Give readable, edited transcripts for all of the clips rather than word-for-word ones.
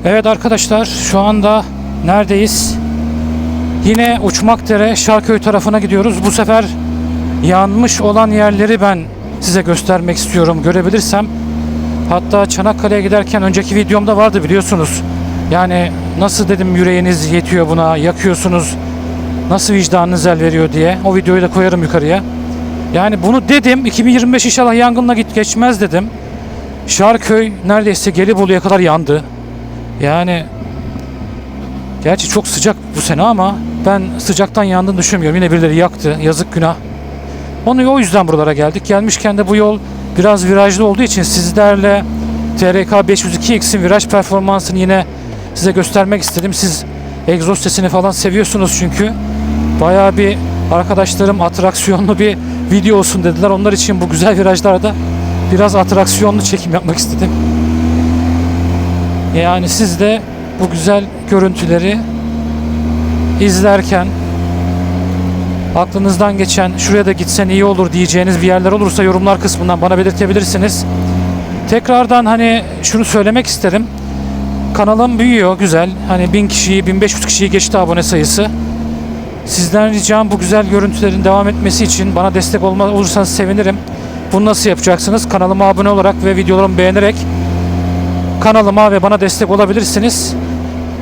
Evet arkadaşlar, şu anda neredeyiz? Yine Uçmakdere, Şarköy tarafına gidiyoruz. Bu sefer yanmış olan yerleri ben size göstermek istiyorum, görebilirsem. Hatta Çanakkale'ye giderken önceki videomda vardı, biliyorsunuz. Yani nasıl dedim, yüreğiniz yetiyor buna, yakıyorsunuz, nasıl vicdanınız el veriyor diye. O videoyu da koyarım yukarıya. Yani bunu dedim, 2025 inşallah yangınla geçmez dedim. Şarköy neredeyse Gelibolu'ya kadar yandı. Yani gerçi çok sıcak bu sene ama ben sıcaktan yandığını düşünmüyorum. Yine birileri yaktı. Yazık, günah. O yüzden buralara geldik. Gelmişken de bu yol biraz virajlı olduğu için sizlerle TRK 502X'in viraj performansını yine size göstermek istedim. Siz egzoz sesini falan seviyorsunuz çünkü. Bayağı bir arkadaşlarım atraksiyonlu bir video olsun dediler. Onlar için bu güzel virajlarda biraz atraksiyonlu çekim yapmak istedim. Yani siz de bu güzel görüntüleri izlerken aklınızdan geçen, şuraya da gitsen iyi olur diyeceğiniz bir yerler olursa yorumlar kısmından bana belirtebilirsiniz. Tekrardan hani şunu söylemek isterim. Kanalım büyüyor, güzel. Hani 1000 kişiyi, 1500 kişiyi geçti abone sayısı. Sizden ricam bu güzel görüntülerin devam etmesi için bana destek olursanız sevinirim. Bunu nasıl yapacaksınız? Kanalıma abone olarak ve videolarımı beğenerek kanalıma ve bana destek olabilirsiniz.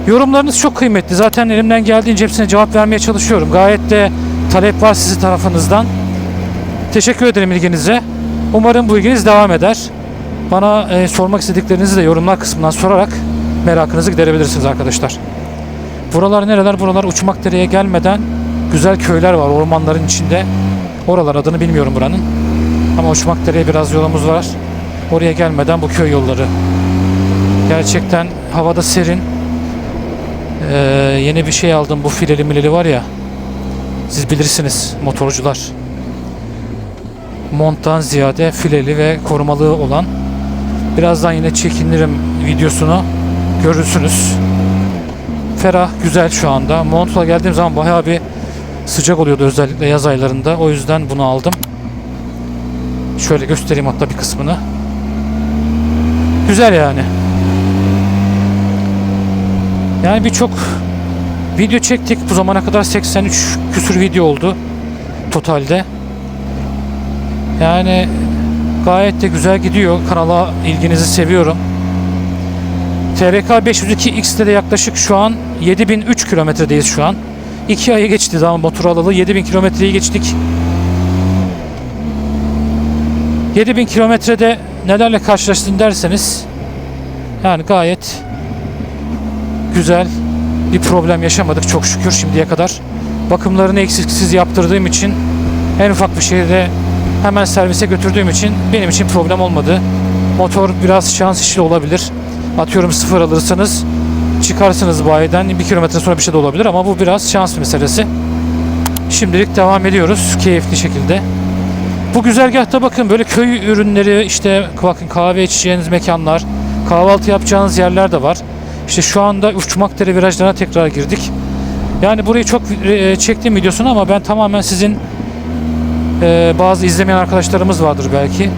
Yorumlarınız çok kıymetli. Zaten elimden geldiğince hepsine cevap vermeye çalışıyorum. Gayet de talep var sizin tarafınızdan. Teşekkür ederim ilginize. Umarım bu ilginiz devam eder. Bana sormak istediklerinizi de yorumlar kısmından sorarak merakınızı giderebilirsiniz arkadaşlar. Buralar nereler? Buralar Uçmakdere'ye gelmeden güzel köyler var ormanların içinde. Oralar, adını bilmiyorum buranın. Ama Uçmakdere'ye biraz yolumuz var. Oraya gelmeden bu köy yolları. Gerçekten havada serin. Yeni bir şey aldım, bu fileli mileli var ya. Siz bilirsiniz motorcular. Monttan ziyade fileli ve korumalı olan. Birazdan yine çekinirim videosunu. Görürsünüz. Ferah, güzel şu anda. Montla geldiğim zaman bayağı bir sıcak oluyordu, özellikle yaz aylarında. O yüzden bunu aldım. Şöyle göstereyim hatta bir kısmını. Güzel yani. Yani birçok video çektik. Bu zamana kadar 83 küsür video oldu totalde. Yani gayet de güzel gidiyor. Kanala ilginizi seviyorum. TRK 502X'te de yaklaşık şu an 7003 kilometredeyiz şu an. 2 ayı geçti daha motor alalı. 7000 kilometreyi geçtik. 7000 kilometrede nelerle karşılaştın derseniz, yani gayet güzel, bir problem yaşamadık çok şükür şimdiye kadar. Bakımlarını eksiksiz yaptırdığım için, en ufak bir şeyde hemen servise götürdüğüm için benim için problem olmadı. Motor biraz şans işi olabilir. Atıyorum sıfır alırsanız çıkarsınız bayiden, 1 kilometre sonra bir şey de olabilir ama bu biraz şans meselesi. Şimdilik devam ediyoruz keyifli şekilde. Bu güzergahta bakın böyle köy ürünleri, işte bakın kahve içeceğiniz mekanlar, kahvaltı yapacağınız yerler de var. İşte şu anda Uçmakdere virajlarına tekrar girdik. Yani burayı çok çektim videosunu ama ben tamamen sizin bazı izlemeyen arkadaşlarımız vardır belki.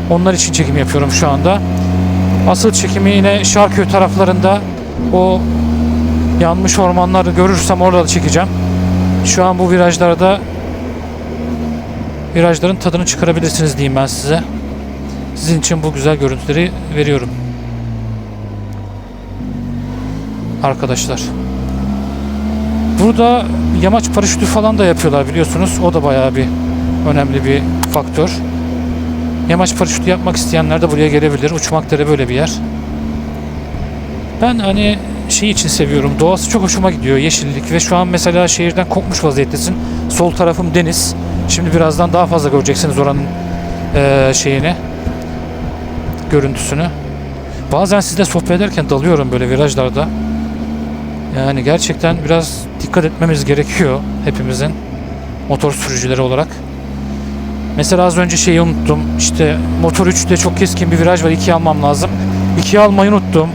Onlar için çekim yapıyorum şu anda. Asıl çekimi yine Şarköy taraflarında, o yanmış ormanları görürsem orada da çekeceğim. Şu an bu virajların tadını çıkarabilirsiniz diyeyim ben size. Sizin için bu güzel görüntüleri veriyorum. Arkadaşlar. Burada yamaç paraşütü falan da yapıyorlar biliyorsunuz. O da bayağı bir önemli bir faktör. Yamaç paraşütü yapmak isteyenler de buraya gelebilir. Uçmakdere böyle bir yer. Ben hani şey için seviyorum. Doğası çok hoşuma gidiyor. Yeşillik ve şu an mesela şehirden kopmuş vaziyettesin. Sol tarafım deniz. Şimdi birazdan daha fazla göreceksiniz oranın şeyini, görüntüsünü. Bazen sizle sohbet ederken dalıyorum böyle virajlarda. Yani gerçekten biraz dikkat etmemiz gerekiyor hepimizin, motor sürücüleri olarak. Mesela az önce şeyi unuttum. İşte motor 3'te çok keskin bir viraj var. 2'yi almam lazım. 2'yi almayı unuttum.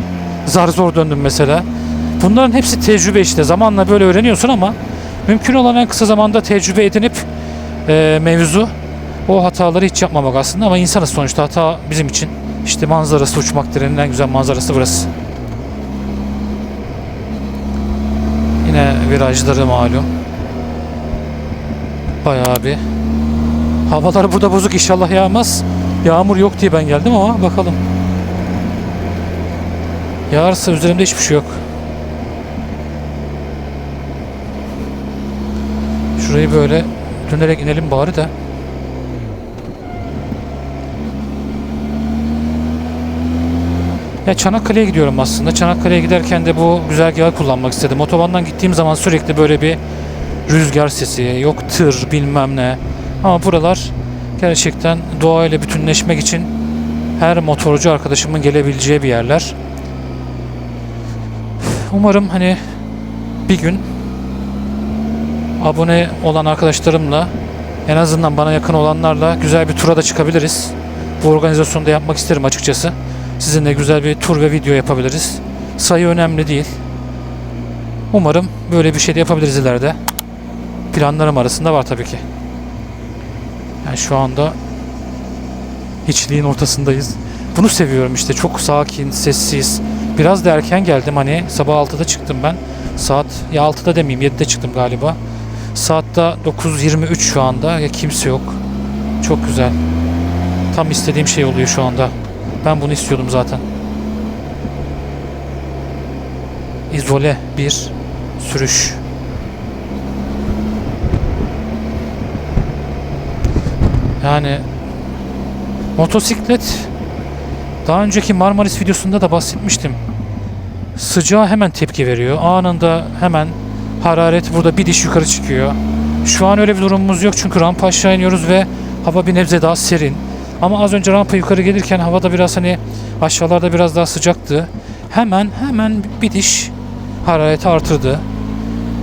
Zar zor döndüm mesela. Bunların hepsi tecrübe işte. Zamanla böyle öğreniyorsun ama mümkün olan en kısa zamanda tecrübe edinip mevzu o hataları hiç yapmamak aslında, ama insanız sonuçta, hata bizim için. İşte manzarası, Uçmakdere'nin en güzel manzarası burası. Yine virajları malum. Bayağı bir. Havalar burada bozuk, inşallah yağmaz. Yağmur yok diye ben geldim ama bakalım. Yağarsa üzerimde hiçbir şey yok. Şurayı böyle dönerek inelim bari de. Ya Çanakkale'ye gidiyorum aslında. Çanakkale'ye giderken de bu güzergahı kullanmak istedim. Otobandan gittiğim zaman sürekli böyle bir rüzgar sesi, yok tır bilmem ne. Ama buralar gerçekten doğayla bütünleşmek için her motorcu arkadaşımın gelebileceği bir yerler. Umarım hani bir gün abone olan arkadaşlarımla, en azından bana yakın olanlarla güzel bir tura da çıkabiliriz. Bu organizasyonu da yapmak isterim açıkçası. Sizinle güzel bir tur ve video yapabiliriz. Sayı önemli değil. Umarım böyle bir şey de yapabiliriz ileride. Planlarım arasında var tabii ki. Yani şu anda hiçliğin ortasındayız. Bunu seviyorum işte. Çok sakin, sessiz. Biraz da erken geldim. Hani sabah 6'da çıktım ben. Saat ya 6'da demeyeyim, 7'de çıktım galiba. Saatte 9:23 şu anda. Ya kimse yok. Çok güzel. Tam istediğim şey oluyor şu anda. Ben bunu istiyordum zaten. İzole bir sürüş. Yani motosiklet, daha önceki Marmaris videosunda da bahsetmiştim. Sıcağa hemen tepki veriyor. Anında hemen hararet burada bir diş yukarı çıkıyor. Şu an öyle bir durumumuz yok çünkü rampa aşağı iniyoruz ve hava bir nebze daha serin. Ama az önce rampa yukarı gelirken havada biraz hani aşağılarda biraz daha sıcaktı. Hemen bir diş harareti artırdı.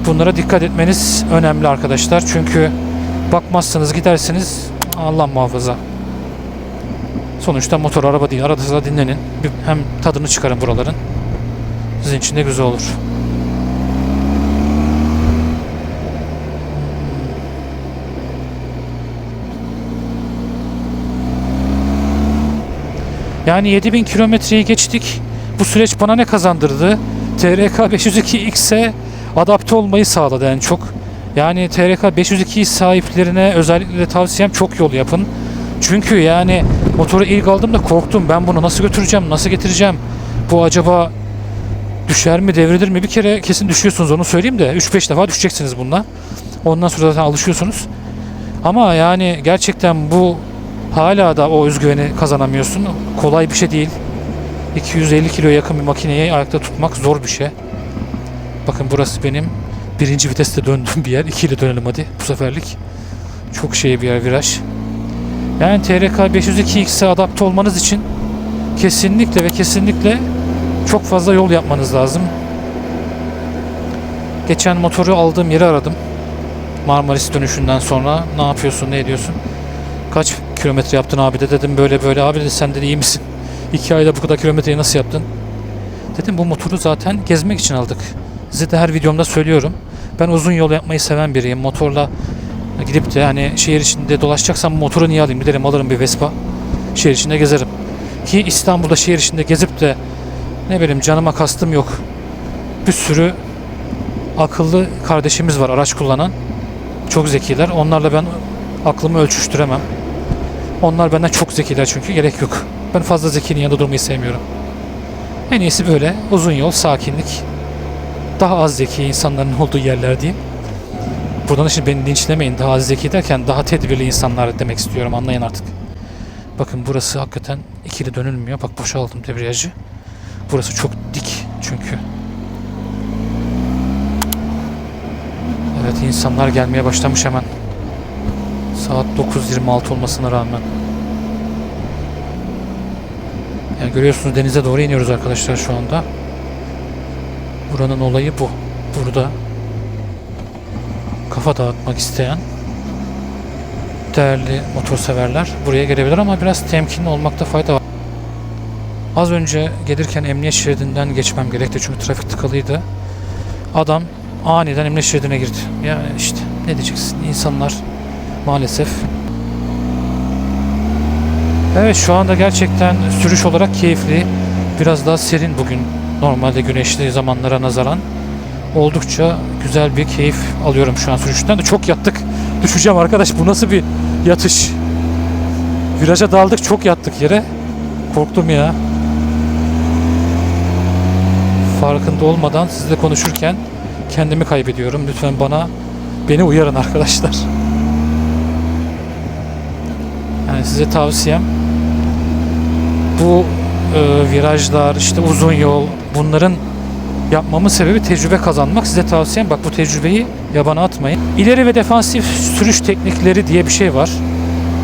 Bunlara dikkat etmeniz önemli arkadaşlar. Çünkü bakmazsanız gidersiniz, Allah muhafaza. Sonuçta motor araba değil. Arada sırada dinlenin. Hem tadını çıkarın buraların. Sizin için de güzel olur. Yani 7000 kilometreyi geçtik. Bu süreç bana ne kazandırdı? TRK 502X'e adapte olmayı sağladı en çok. Yani TRK 502 sahiplerine özellikle tavsiyem çok yol yapın. Çünkü yani motoru ilk aldığımda korktum. Ben bunu nasıl götüreceğim, nasıl getireceğim? Bu acaba düşer mi, devrilir mi? Bir kere kesin düşüyorsunuz, onu söyleyeyim de. 3-5 defa düşeceksiniz bununla. Ondan sonra zaten alışıyorsunuz. Ama yani gerçekten bu hala da o özgüveni kazanamıyorsun. Kolay bir şey değil. 250 kiloya yakın bir makineyi ayakta tutmak zor bir şey. Bakın burası benim birinci viteste döndüğüm bir yer. 2 ile dönelim hadi bu seferlik. Çok bir yer, viraj. Yani TRK 502X'e adapte olmanız için kesinlikle ve kesinlikle çok fazla yol yapmanız lazım. Geçen motoru aldığım yeri aradım. Marmaris dönüşünden sonra ne yapıyorsun, ne ediyorsun? Kaç kilometre yaptın abi de dedim, böyle böyle. Abi dedi, sen dedi iyi misin? 2 ayda bu kadar kilometreyi nasıl yaptın? Dedim bu motoru zaten gezmek için aldık. Size de her videomda söylüyorum. Ben uzun yol yapmayı seven biriyim. Motorla gidip de hani şehir içinde dolaşacaksam motoru niye alayım? Giderim alırım bir Vespa. Şehir içinde gezerim. Ki İstanbul'da şehir içinde gezip de ne bileyim canıma kastım yok. Bir sürü akıllı kardeşimiz var araç kullanan. Çok zekiler. Onlarla ben aklımı ölçüştüremem. Onlar benden çok zekiler çünkü gerek yok. Ben fazla zekinin yanında durmayı sevmiyorum. En iyisi böyle uzun yol, sakinlik. Daha az zeki insanların olduğu yerler diyeyim. Buradan şimdi beni linçlemeyin. Daha az zeki derken daha tedbirli insanlar demek istiyorum. Anlayın artık. Bakın burası hakikaten ikili dönülmüyor. Bak boşaldım debriyajı. Burası çok dik çünkü. Evet, insanlar gelmeye başlamış hemen. Saat 9:26 olmasına rağmen. Yani görüyorsunuz denize doğru iniyoruz arkadaşlar şu anda. Buranın olayı bu. Burada kafa dağıtmak isteyen değerli motorseverler buraya gelebilir ama biraz temkinli olmakta fayda var. Az önce gelirken emniyet şeridinden geçmem gerekti çünkü trafik tıkalıydı. Adam aniden emniyet şeridine girdi. Yani işte ne diyeceksin, insanlar maalesef. Evet, şu anda gerçekten sürüş olarak keyifli. Biraz daha serin bugün normalde güneşli zamanlara nazaran. Oldukça güzel bir keyif alıyorum şu an sürüşten de. Çok yattık. Düşeceğim arkadaş. Bu nasıl bir yatış? Viraja daldık, çok yattık yere. Korktum ya. Farkında olmadan sizle konuşurken kendimi kaybediyorum. Lütfen beni uyarın arkadaşlar. Yani size tavsiyem bu virajlar, işte uzun yol, bunların yapmamın sebebi tecrübe kazanmak. Size tavsiyem, bak, bu tecrübeyi yabana atmayın. İleri ve defansif sürüş teknikleri diye bir şey var.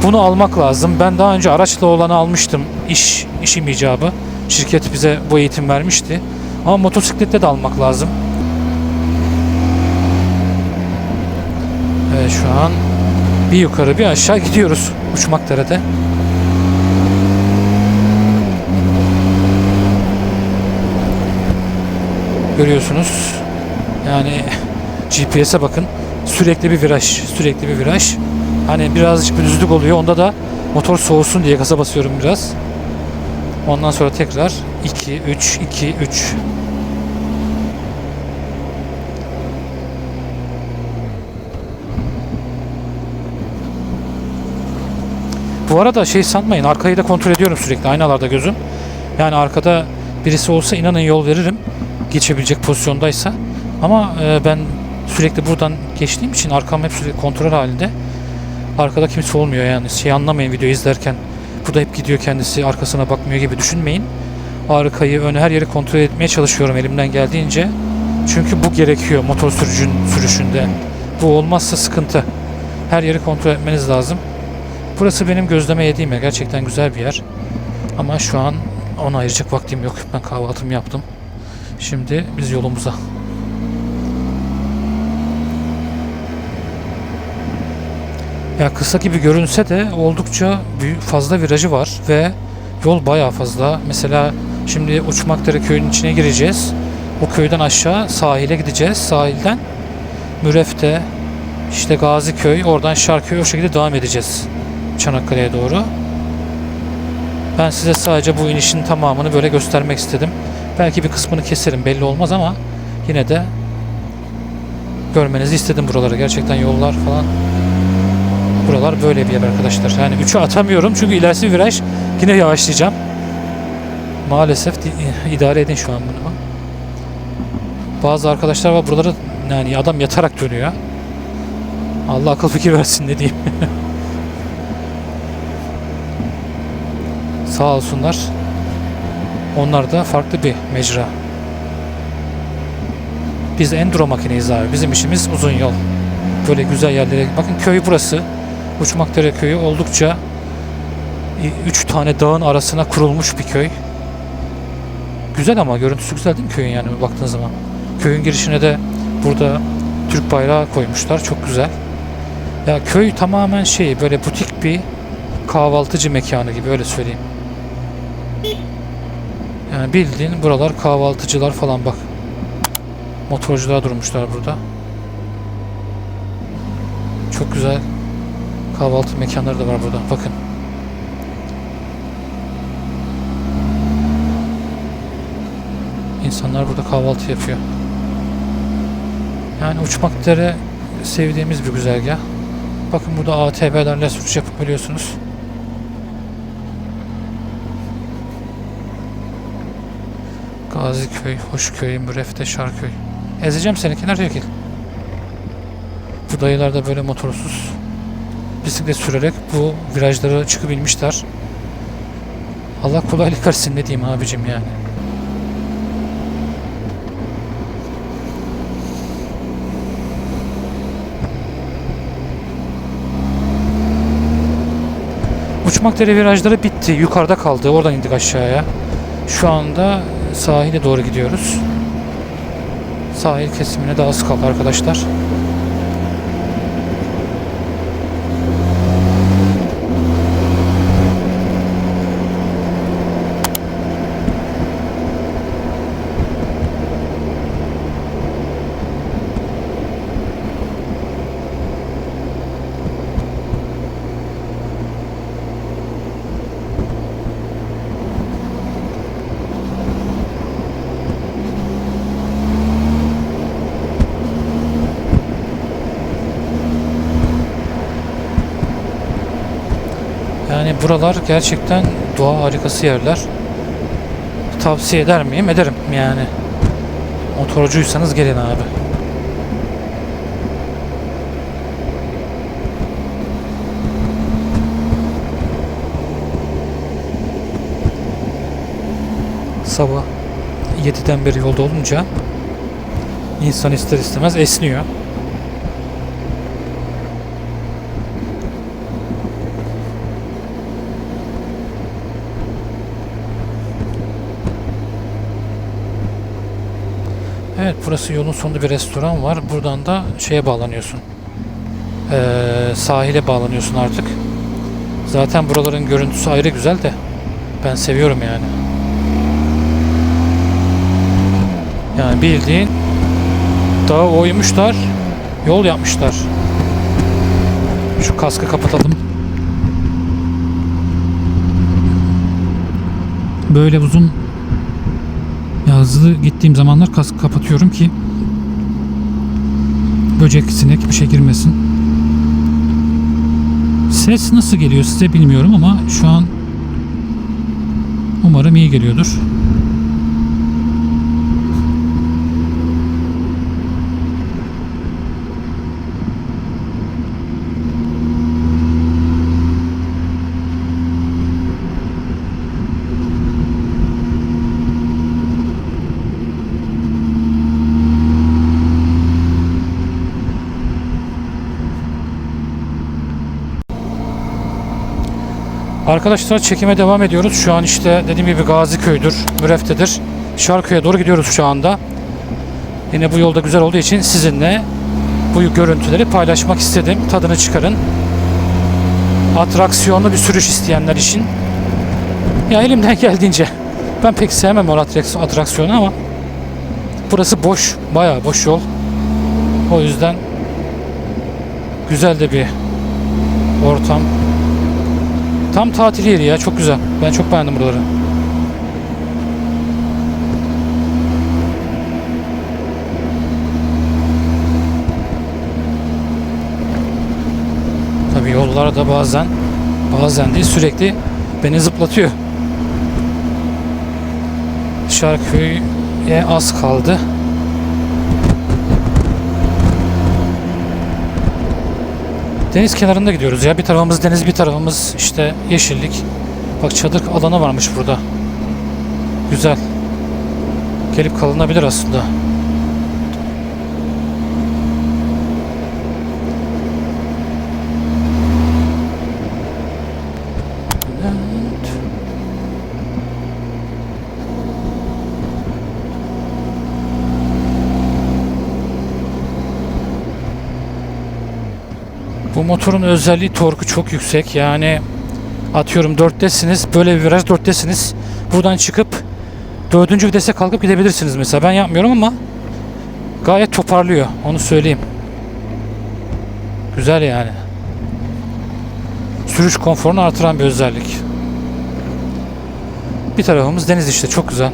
Bunu almak lazım. Ben daha önce araçla olanı almıştım. İşim icabı. Şirket bize bu eğitim vermişti. Ama motosiklette de almak lazım. Evet, şu an bir yukarı bir aşağı gidiyoruz Uçmakdere'de. Görüyorsunuz. Yani GPS'e bakın. Sürekli bir viraj, sürekli bir viraj. Hani birazcık bir düzlük oluyor. Onda da motor soğusun diye gaza basıyorum biraz. Ondan sonra tekrar 2 3 2 3. Bu arada şey sanmayın, arkayı da kontrol ediyorum sürekli, aynalarda gözüm. Yani arkada birisi olsa inanın yol veririm, geçebilecek pozisyondaysa. Ama ben sürekli buradan geçtiğim için arkam hep sürekli kontrol halinde. Arkada kimse olmuyor yani. Şey anlamayın video izlerken. Bu da hep gidiyor kendisi, arkasına bakmıyor gibi düşünmeyin. Arkayı, önü, her yeri kontrol etmeye çalışıyorum elimden geldiğince. Çünkü bu gerekiyor motor sürüşünde. Bu olmazsa sıkıntı. Her yeri kontrol etmeniz lazım. Burası benim gözleme yediğim yer. Gerçekten güzel bir yer. Ama şu an ona ayıracak vaktim yok. Ben kahvaltımı yaptım. Şimdi biz yolumuza. Ya kısa gibi görünse de oldukça fazla virajı var ve yol bayağı fazla. Mesela şimdi Uçmakdere köyünün içine gireceğiz. O köyden aşağı sahile gideceğiz. Sahilden Mürefte, işte Gaziköy, oradan Şarköy, o şekilde devam edeceğiz Çanakkale'ye doğru. Ben size sadece bu inişin tamamını böyle göstermek istedim. Belki bir kısmını keserim, belli olmaz, ama yine de görmenizi istedim buraları. Gerçekten yollar falan. Buralar böyle bir yer arkadaşlar. Yani 3'ü atamıyorum çünkü ilerisi viraj, yine yavaşlayacağım. Maalesef idare edin şu an bunu. Bazı arkadaşlar var buraları, yani adam yatarak dönüyor. Allah akıl fikir versin, ne diyeyim. Sağ olsunlar. Onlar da farklı bir mecra. Biz enduro makineyiz abi. Bizim işimiz uzun yol. Böyle güzel yerlere. Bakın köy burası. Uçmakdere köyü oldukça 3 tane dağın arasına kurulmuş bir köy. Güzel, ama görüntüsü güzel değil mi köyün, yani baktığın zaman. Köyün girişine de burada Türk bayrağı koymuşlar. Çok güzel. Ya köy tamamen böyle butik bir kahvaltıcı mekanı gibi, öyle söyleyeyim. Yani bildiğin buralar kahvaltıcılar falan, bak. Motorcular durmuşlar burada. Çok güzel kahvaltı mekanları da var burada. Bakın. İnsanlar burada kahvaltı yapıyor. Yani Uçmakdere sevdiğimiz bir güzergah. Bakın burada ATV'lerle sürüş yapabiliyorsunuz. Gaziköy, Hoşköy, Mürefte, Şarköy. Ezeceğim seni, kenara çekil. Bu dayılar da böyle motorsuz bisiklet sürerek bu virajlara çıkabilmişler. Allah kolaylık versin, ne diyeyim abicim yani. Uçmakdere virajları bitti. Yukarıda kaldı. Oradan indik aşağıya. Şu anda sahile doğru gidiyoruz. Sahil kesimine daha az kaldı arkadaşlar. buralar gerçekten doğa harikası yerler. Tavsiye eder miyim? Ederim yani. Motorcuysanız gelin abi. Sabah 7'den beri yolda olunca insan ister istemez esniyor. Evet, burası yolun sonunda bir restoran var. Buradan da şeye bağlanıyorsun. Sahile bağlanıyorsun artık. Zaten buraların görüntüsü ayrı güzel de ben seviyorum yani. Yani bildiğin dağı oymuşlar, yol yapmışlar. Şu kaskı kapatalım. Böyle uzun hızlı gittiğim zamanlar kaskı kapatıyorum ki böcek, sinek bir şey girmesin. Ses nasıl geliyor size bilmiyorum ama şu an umarım iyi geliyordur. Arkadaşlar çekime devam ediyoruz. Şu an işte dediğim gibi Gaziköy'dür, Mürefte'dir. Şarköy'e doğru gidiyoruz şu anda. Yine bu yolda güzel olduğu için sizinle bu görüntüleri paylaşmak istedim. Tadını çıkarın. Atraksiyonlu bir sürüş isteyenler için. Ya elimden geldiğince. Ben pek sevmem o atraksiyonu ama burası boş, bayağı boş yol. O yüzden güzel de bir ortam. Tam tatil yeri ya, çok güzel. Ben çok beğendim buraları. Tabii yollarda bazen değil sürekli beni zıplatıyor. Şarköy'e az kaldı. Deniz kenarında gidiyoruz ya. Bir tarafımız deniz, bir tarafımız işte yeşillik. Bak çadır alanı varmış burada. Güzel. Gelip kalınabilir aslında. Bu motorun özelliği torku çok yüksek. Yani atıyorum 4'tesiniz. Böyle bir viraj 4'tesiniz. Buradan çıkıp 4. vitese kalkıp gidebilirsiniz mesela. Ben yapmıyorum ama gayet toparlıyor. Onu söyleyeyim. Güzel yani. Sürüş konforunu artıran bir özellik. Bir tarafımız deniz işte. Çok güzel.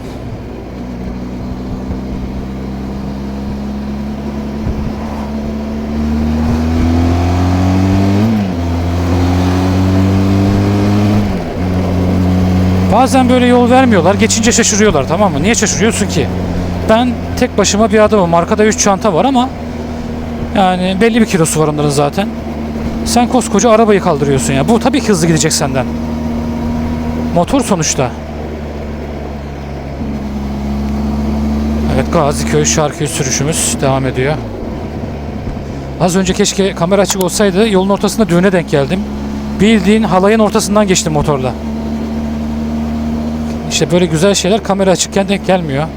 Bazen böyle yol vermiyorlar. Geçince şaşırıyorlar, tamam mı? Niye şaşırıyorsun ki? Ben tek başıma bir adamım. Arkada 3 çanta var ama yani belli bir kilosu var onların zaten. Sen koskoca arabayı kaldırıyorsun ya. Bu tabii ki hızlı gidecek senden. Motor sonuçta. Evet, Gaziköy Şarköy sürüşümüz devam ediyor. Az önce keşke kamera açık olsaydı. Yolun ortasında düğüne denk geldim. Bildiğin halayın ortasından geçtim motorla. İşte böyle güzel şeyler kamera açıkken denk gelmiyor.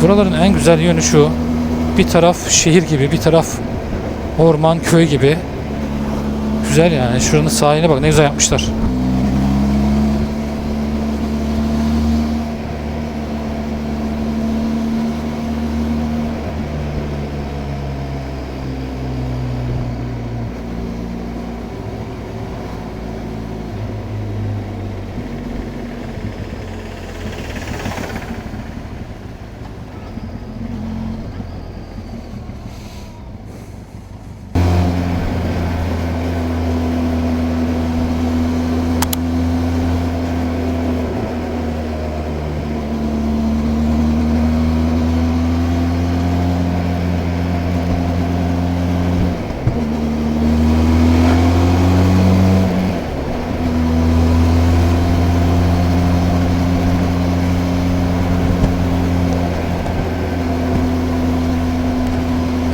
Buraların en güzel yönü şu. Bir taraf şehir gibi, bir taraf orman, köy gibi. Güzel yani. Şuranın sahiline bak, ne güzel yapmışlar.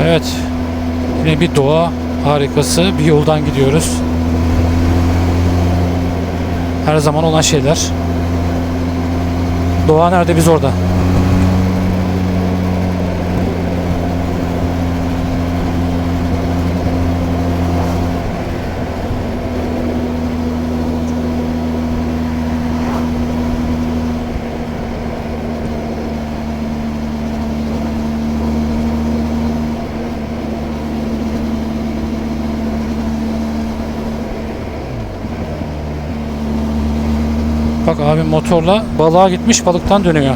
Evet. Yine bir doğa harikası. Bir yoldan gidiyoruz. Her zaman olan şeyler. Doğa nerede? Biz orada. Bak abi motorla balığa gitmiş, balıktan dönüyor.